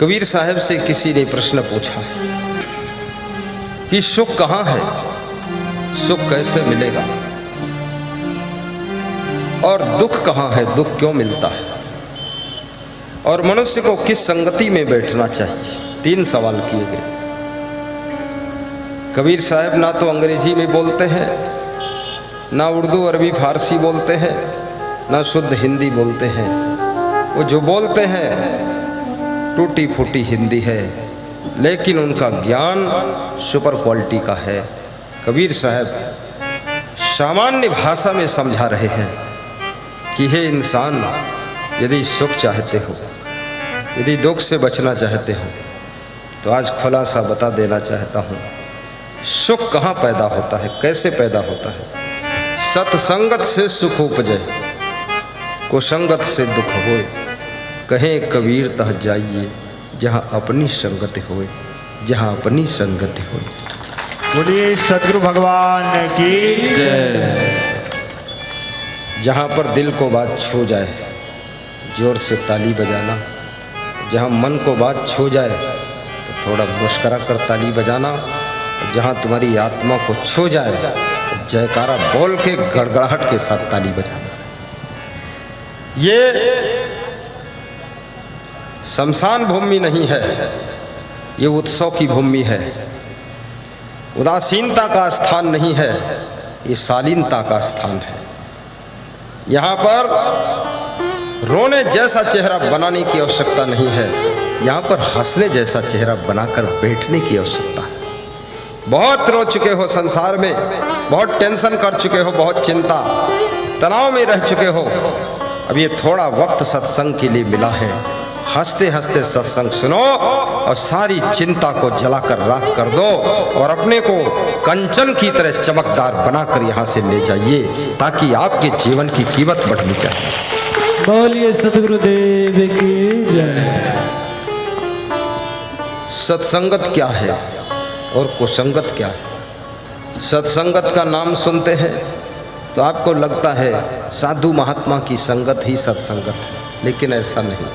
कबीर साहब से किसी ने प्रश्न पूछा कि सुख कहाँ है, सुख कैसे मिलेगा, और दुख कहाँ है, दुख क्यों मिलता है, और मनुष्य को किस संगति में बैठना चाहिए। 3 सवाल किए गए। कबीर साहब ना तो अंग्रेजी में बोलते हैं, ना उर्दू अरबी फारसी बोलते हैं, ना शुद्ध हिंदी बोलते हैं। वो जो बोलते हैं टूटी फूटी हिंदी है, लेकिन उनका ज्ञान सुपर क्वालिटी का है। कबीर साहब सामान्य भाषा में समझा रहे हैं कि हे इंसान, यदि सुख चाहते हो, यदि दुख से बचना चाहते हो, तो आज खुलासा बता देना चाहता हूँ। सुख कहाँ पैदा होता है, कैसे पैदा होता है। सत्संगत से सुख उपजे, कुसंगत से दुख होए। कहें कबीर तह जाइए, जहाँ अपनी संगति होए, जहाँ अपनी संगति होए। बोलिए सद्गुरु भगवान की जय। जहाँ पर दिल को बात छू जाए, जोर से ताली बजाना। जहाँ मन को बात छू जाए तो थोड़ा मुस्करा कर ताली बजाना। जहाँ तुम्हारी आत्मा को छू जाए तो जयकारा बोल के गड़गड़ाहट के साथ ताली बजाना। ये शमशान भूमि नहीं है, ये उत्सव की भूमि है। उदासीनता का स्थान नहीं है, ये शालीनता का स्थान है। यहाँ पर रोने जैसा चेहरा बनाने की आवश्यकता नहीं है, यहाँ पर हंसने जैसा चेहरा बनाकर बैठने की आवश्यकता है। बहुत रो चुके हो संसार में, बहुत टेंशन कर चुके हो, बहुत चिंता तनाव में रह चुके हो। अब ये थोड़ा वक्त सत्संग के लिए मिला है। हंसते हंसते सत्संग सुनो और सारी चिंता को जलाकर राख कर दो, और अपने को कंचन की तरह चमकदार बनाकर यहाँ से ले जाइए, ताकि आपके जीवन की कीमत बढ़नी चाहिए। बोलिए सतगुरुदेव की जय। सत्संगत क्या है और कुसंगत क्या है। सत्संगत का नाम सुनते हैं तो आपको लगता है साधु महात्मा की संगत ही सत्संगत है, लेकिन ऐसा नहीं।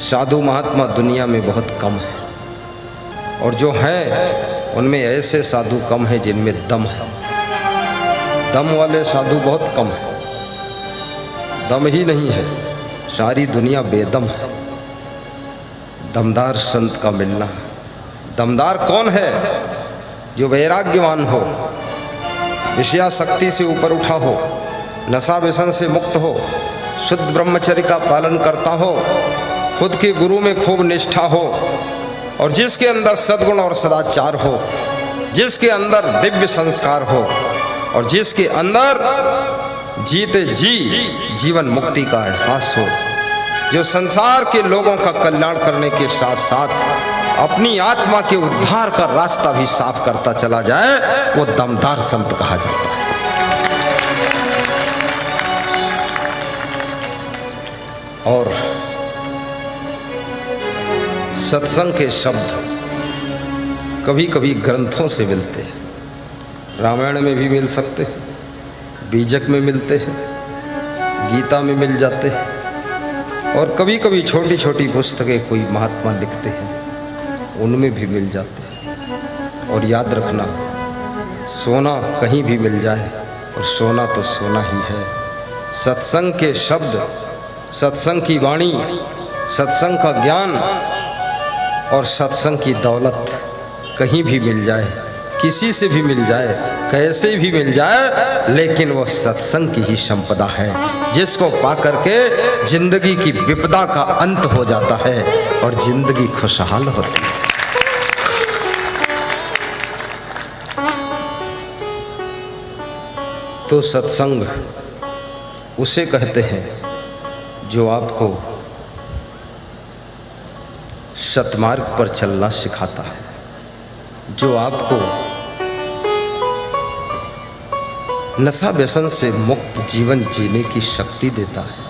साधु महात्मा दुनिया में बहुत कम है, और जो हैं उनमें ऐसे साधु कम हैं जिनमें दम है। दम वाले साधु बहुत कम है। दम ही नहीं है, सारी दुनिया बेदम है। दमदार संत का मिलना। दमदार कौन है? जो वैराग्यवान हो, विषयाशक्ति से ऊपर उठा हो, नशा व्यसन से मुक्त हो, शुद्ध ब्रह्मचर्य का पालन करता हो, खुद के गुरु में खूब निष्ठा हो, और जिसके अंदर सद्गुण और सदाचार हो, जिसके अंदर दिव्य संस्कार हो, और जिसके अंदर जीते जी जीवन मुक्ति का एहसास हो, जो संसार के लोगों का कल्याण करने के साथ साथ अपनी आत्मा के उद्धार का रास्ता भी साफ करता चला जाए, वो दमदार संत कहा जाता है। और सत्संग के शब्द कभी कभी ग्रंथों से मिलते हैं। रामायण में भी मिल सकते हैं, बीजक में मिलते हैं, गीता में मिल जाते हैं, और कभी कभी छोटी छोटी पुस्तकें कोई महात्मा लिखते हैं, उनमें भी मिल जाते हैं। और याद रखना, सोना कहीं भी मिल जाए, और सोना तो सोना ही है। सत्संग के शब्द, सत्संग की वाणी, सत्संग का ज्ञान और सत्संग की दौलत कहीं भी मिल जाए, किसी से भी मिल जाए, कैसे भी मिल जाए, लेकिन वो सत्संग की ही संपदा है, जिसको पा करके जिंदगी की विपदा का अंत हो जाता है और जिंदगी खुशहाल होती है। तो सत्संग उसे कहते हैं जो आपको सतमार्ग पर चलना सिखाता है, जो आपको नशा व्यसन से मुक्त जीवन जीने की शक्ति देता है,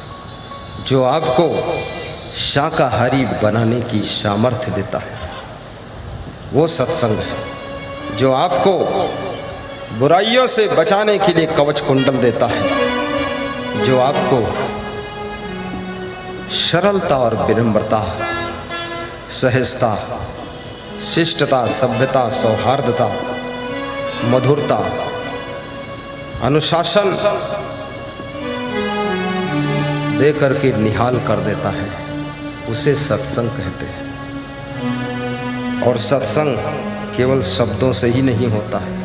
जो आपको शाकाहारी बनाने की सामर्थ्य देता है। वो सत्संग है जो आपको बुराइयों से बचाने के लिए कवच कुंडल देता है, जो आपको सरलता और विनम्रता सहजता, शिष्टता, सभ्यता, सौहार्दता, मधुरता, अनुशासन दे करके निहाल कर देता है, उसे सत्संग कहते हैं। और सत्संग केवल शब्दों से ही नहीं होता है।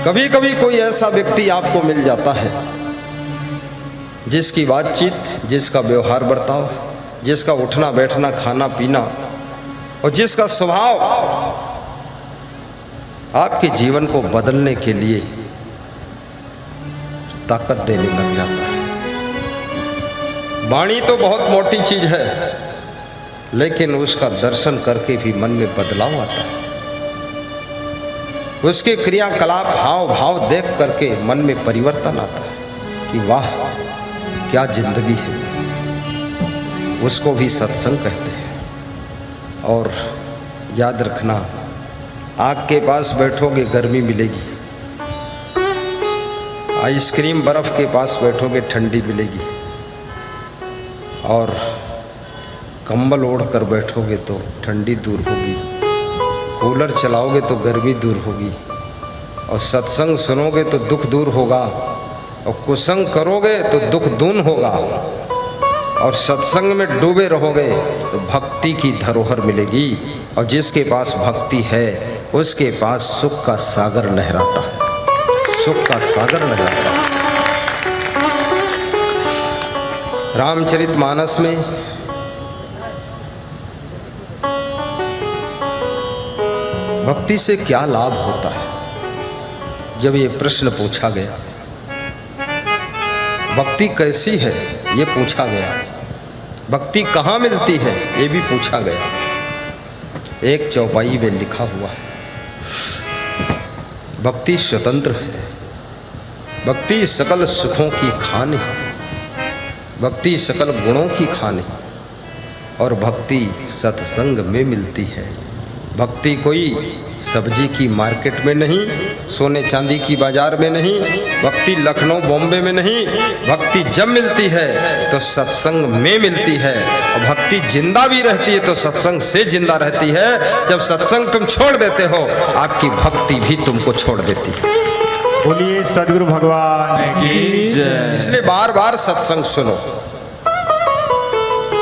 कभी कभी कोई ऐसा व्यक्ति आपको मिल जाता है जिसकी बातचीत, जिसका व्यवहार बर्ताव, जिसका उठना बैठना, खाना पीना और जिसका स्वभाव आपके जीवन को बदलने के लिए ताकत देने लग जाता है। वाणी तो बहुत मोटी चीज है, लेकिन उसका दर्शन करके भी मन में बदलाव आता है। उसके क्रियाकलाप, हाव भाव देख करके मन में परिवर्तन आता है कि वाह क्या जिंदगी है। उसको भी सत्संग कहते हैं। और याद रखना, आग के पास बैठोगे गर्मी मिलेगी, आइसक्रीम बर्फ के पास बैठोगे ठंडी मिलेगी, और कंबल ओढ़ कर बैठोगे तो ठंडी दूर होगी, कूलर चलाओगे तो गर्मी दूर होगी, और सत्संग सुनोगे तो दुख दूर होगा, और कुसंग करोगे तो दुख दून होगा, और सत्संग में डूबे रहोगे तो भक्ति की धरोहर मिलेगी। और जिसके पास भक्ति है उसके पास सुख का सागर लहराता है, सुख का सागर लहराता है। रामचरितमानस में भक्ति से क्या लाभ होता है, जब ये प्रश्न पूछा गया, भक्ति कैसी है ये पूछा गया, भक्ति कहाँ मिलती है ये भी पूछा गया। एक चौपाई में लिखा हुआ है, भक्ति स्वतंत्र है, भक्ति सकल सुखों की खान है, भक्ति सकल गुणों की खान है, और भक्ति सत्संग में मिलती है। भक्ति कोई सब्जी की मार्केट में नहीं, सोने चांदी की बाजार में नहीं, भक्ति लखनऊ बॉम्बे में नहीं, भक्ति जब मिलती है तो सत्संग में मिलती है। और भक्ति जिंदा भी रहती है तो सत्संग से जिंदा रहती है। जब सत्संग तुम छोड़ देते हो, आपकी भक्ति भी तुमको छोड़ देती है। बोलिए सदगुरु भगवान की जय। इसलिए बार बार सत्संग सुनो।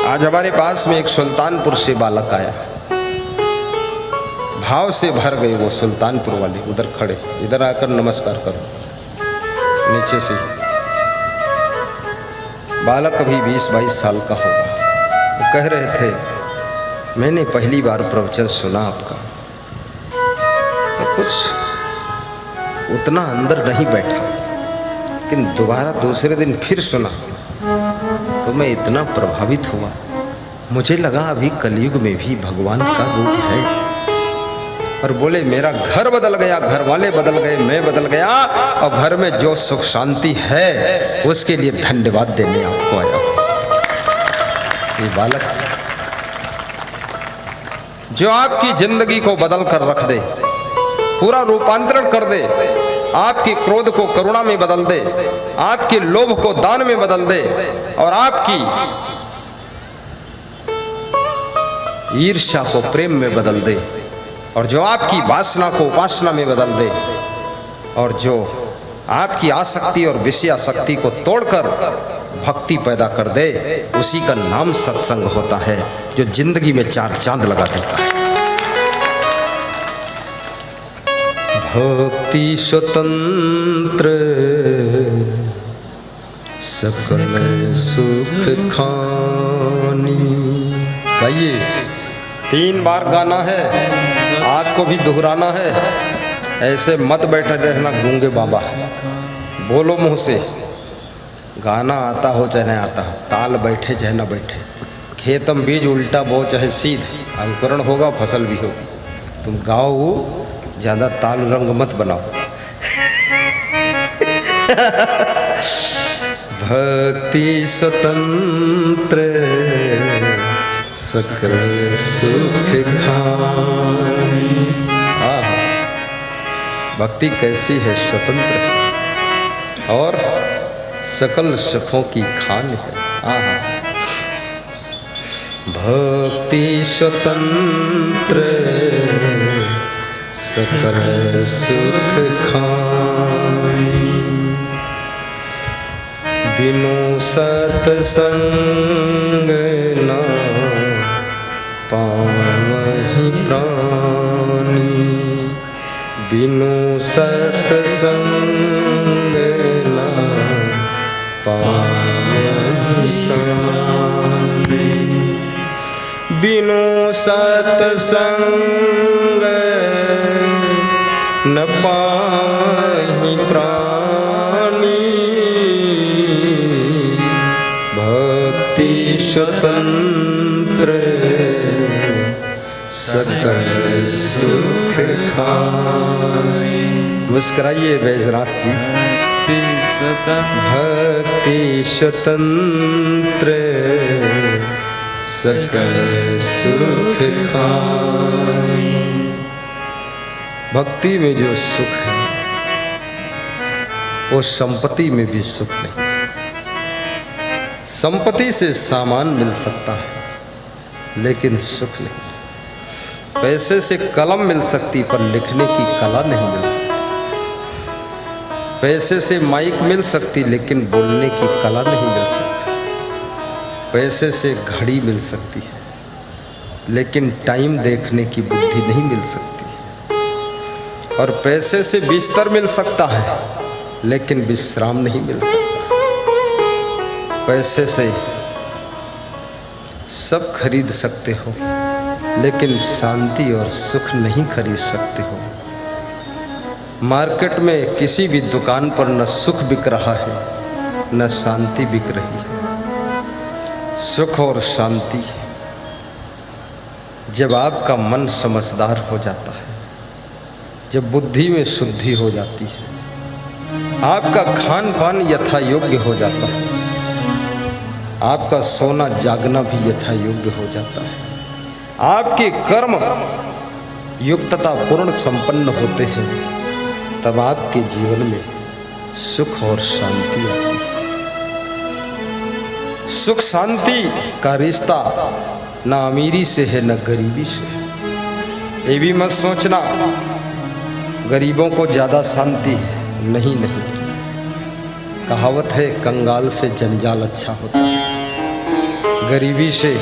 आज हमारे पास में एक सुल्तानपुर से बालक आया, भाव से भर गए वो सुल्तानपुर वाले, उधर खड़े, इधर आकर नमस्कार करो नीचे से। बालक अभी 20-22 साल का होगा। वो कह रहे थे, मैंने पहली बार प्रवचन सुना आपका, तो कुछ उतना अंदर नहीं बैठा, लेकिन दोबारा दूसरे दिन फिर सुना तो मैं इतना प्रभावित हुआ, मुझे लगा अभी कलयुग में भी भगवान का रूप है। और बोले मेरा घर बदल गया, घर वाले बदल गए, मैं बदल गया, और घर में जो सुख शांति है उसके लिए धन्यवाद देने आपको आया। ये बालक जो आपकी जिंदगी को बदल कर रख दे, पूरा रूपांतरण कर दे, आपके क्रोध को करुणा में बदल दे, आपके लोभ को दान में बदल दे, और आपकी ईर्ष्या को प्रेम में बदल दे, और जो आपकी वासना को उपासना में बदल दे, और जो आपकी आसक्ति और विषयासक्ति को तोड़कर भक्ति पैदा कर दे, उसी का नाम सत्संग होता है, जो जिंदगी में 4 चांद लगा देता है। भक्ति स्वतंत्र सकल सुख खानी। गाइए, 3 बार गाना है, आपको भी दोहराना है। ऐसे मत बैठे रहना गूंगे बाबा, बोलो मुंह से। गाना आता हो चाहे नहीं आता, ताल बैठे चाहे ना बैठे, खेतम बीज उल्टा बो चाहे सीध, अंकुरण होगा फसल भी होगी। तुम गाओ, ज़्यादा ताल रंग मत बनाओ। भक्ति स्वतंत्र सकल सुख खानी। भक्ति कैसी है? स्वतंत्र है और सकल सुखों की खान है। भक्ति स्वतंत्र सकल सुख खाई, बिनु सतसंग ना पावहि प्राणी, बिनु सतसंग ना पावहि प्राणी, बिनु सतसंग न पावहि प्राणी, भक्ति स्वतंत्र सकल सुख खाई। मुस्कुराइए बैजनाथ जी। भक्ति स्वतंत्र सकल सुख खाई। भक्ति में जो सुख है वो संपत्ति में भी सुख नहीं। संपत्ति से सामान मिल सकता है लेकिन सुख नहीं। पैसे से कलम मिल सकती पर लिखने की कला नहीं मिल सकती। पैसे से माइक मिल सकती लेकिन बोलने की कला नहीं मिल सकती। पैसे से घड़ी मिल सकती है लेकिन टाइम देखने की बुद्धि नहीं मिल सकती। और पैसे से बिस्तर मिल सकता है लेकिन विश्राम नहीं मिल सकता। पैसे से सब खरीद सकते हो लेकिन शांति और सुख नहीं खरीद सकते हो। मार्केट में किसी भी दुकान पर न सुख बिक रहा है न शांति बिक रही है। सुख और शांति जब आपका मन समझदार हो जाता है, जब बुद्धि में शुद्धि हो जाती है, आपका खान पान यथा योग्य हो जाता है, आपका सोना जागना भी यथा योग्य हो जाता है, आपके कर्म युक्तता पूर्ण संपन्न होते हैं, तब आपके जीवन में सुख और शांति आती है। सुख शांति का रिश्ता ना अमीरी से है न गरीबी से है। ये भी मत सोचना गरीबों को ज़्यादा शांति है, नहीं नहीं। कहावत है कंगाल से जंजाल अच्छा होता है। गरीबी से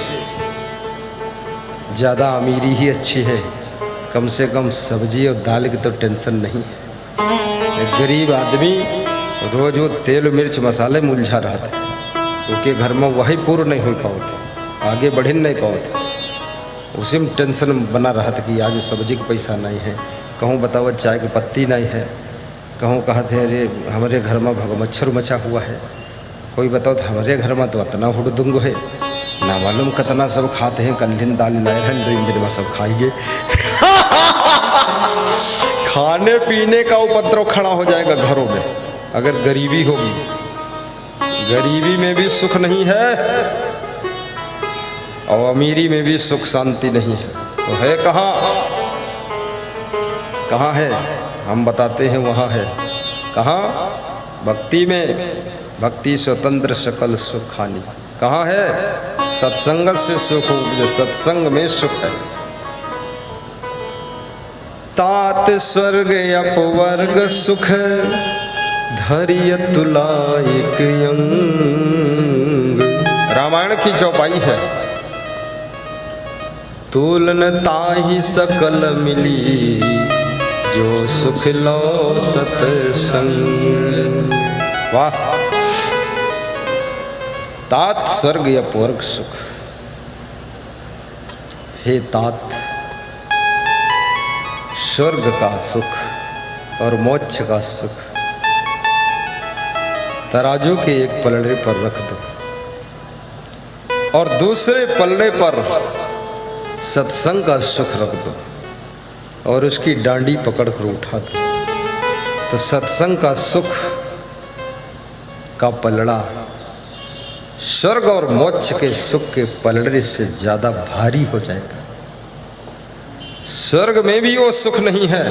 ज़्यादा अमीरी ही अच्छी है। कम से कम सब्जी और दाल की तो टेंशन नहीं है। एक गरीब आदमी रोज वो तेल मिर्च मसाले मुलझा रहा था क्योंकि घर में वही पूर्ण नहीं हो पाओ थे, आगे बढ़ नहीं पाओ थे। उसी में टेंशन बना रहा था कि आज सब्जी का पैसा नहीं है, कहूँ बताओ चाय की पत्ती नहीं है, कहूँ कहा थे अरे हमारे घर में मच्छर मचा हुआ है, कोई बताओ तो हमारे घर में तो इतना हुड़दुंग है, ना मालूम कितना सब खाते हैं। कल दिन दाल लाए हैं, 2 दिन में सब खाएंगे। खाने पीने का उपद्रव खड़ा हो जाएगा घरों में अगर गरीबी होगी। गरीबी में भी सुख नहीं है और अमीरी में भी सुख शांति नहीं है। तो है कहाँ? कहाँ है? हम बताते हैं वहाँ है। कहाँ? भक्ति में। भक्ति स्वतंत्र सकल सुख खानी। कहाँ है? सत्संग से सुख, जो सत्संग में सुख है। तात स्वर्ग अपवर्ग सुख धैर्य तुला एक अंग। रामायण की चौपाई है। तुलन ताहि सकल मिली जो सुख लो सत्संग। वाह! तात स्वर्ग अपवर्ग सुख। हे तात, स्वर्ग का सुख और मोक्ष का सुख तराजू के एक पलड़े पर रख दो और दूसरे पलड़े पर सत्संग का सुख रख दो और उसकी डांडी पकड़कर उठा दो, तो सत्संग का सुख का पलड़ा स्वर्ग और मोक्ष के सुख के पलड़े से ज्यादा भारी हो जाएगा। स्वर्ग में भी वो सुख नहीं है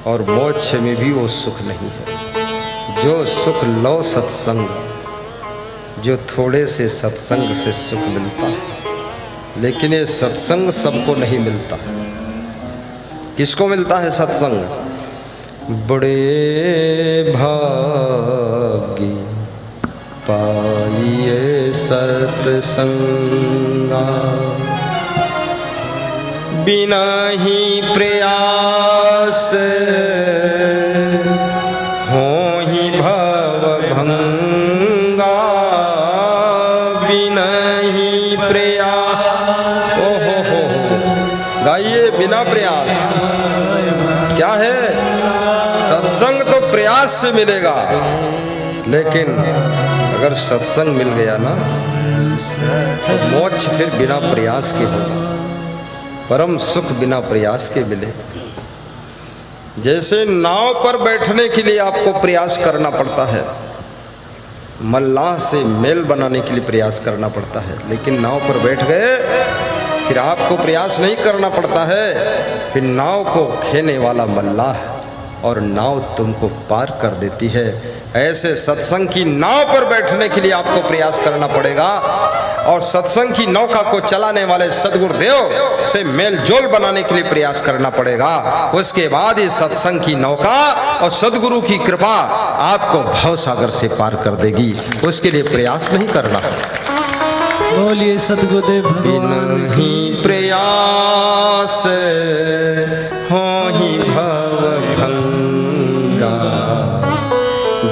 और मोक्ष में भी वो सुख नहीं है। जो सुख लो सत्संग, जो थोड़े से सत्संग से सुख मिलता है, लेकिन ये सत्संग सबको नहीं मिलता। किसको मिलता है सत्संग? बड़े भागी पाइए सत्संगा, बिना ही प्रयास हो ही भव भंगा, बिना ही प्रयास। ओ हो गाइए, बिना प्रयास क्या है? सत्संग तो प्रयास से मिलेगा, लेकिन अगर सत्संग मिल गया ना तो मोक्ष फिर बिना प्रयास के होगा, परम सुख बिना प्रयास के मिले। जैसे नाव पर बैठने के लिए आपको प्रयास करना पड़ता है, मल्लाह से मेल बनाने के लिए प्रयास करना पड़ता है, लेकिन नाव पर बैठ गए फिर आपको प्रयास नहीं करना पड़ता है, फिर नाव को खेने वाला मल्लाह और नाव तुमको पार कर देती है। ऐसे सत्संग की नाव पर बैठने के लिए आपको प्रयास करना पड़ेगा, और सत्संग की नौका को चलाने वाले सद्गुरुदेव से मेल जोल बनाने के लिए प्रयास करना पड़ेगा। उसके बाद ये सत्संग की नौका और सद्गुरु की कृपा आपको भव सागर से पार कर देगी। उसके लिए प्रयास नहीं करना। बोलिए सद्गुरुदेव बिना ही प्रयास हो ही भव भंगा,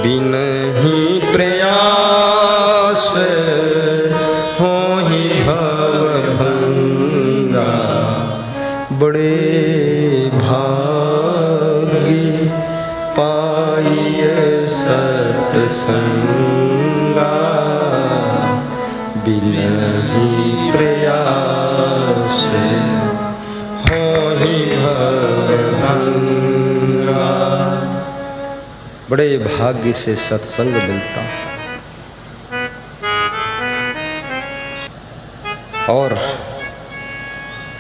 बिना ही प्रयास हो ही भव भंगा, बड़े भागी पाइए सत्संगा, बिना ही प्रयास हो ही भंगा। बड़े भाग्य से सत्संग मिलता, और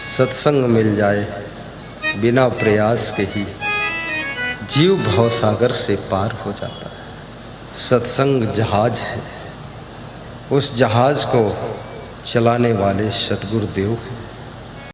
सत्संग मिल जाए बिना प्रयास के ही जीव भवसागर से पार हो जाता है। सत्संग जहाज है, उस जहाज को चलाने वाले सद्गुरुदेव हैं।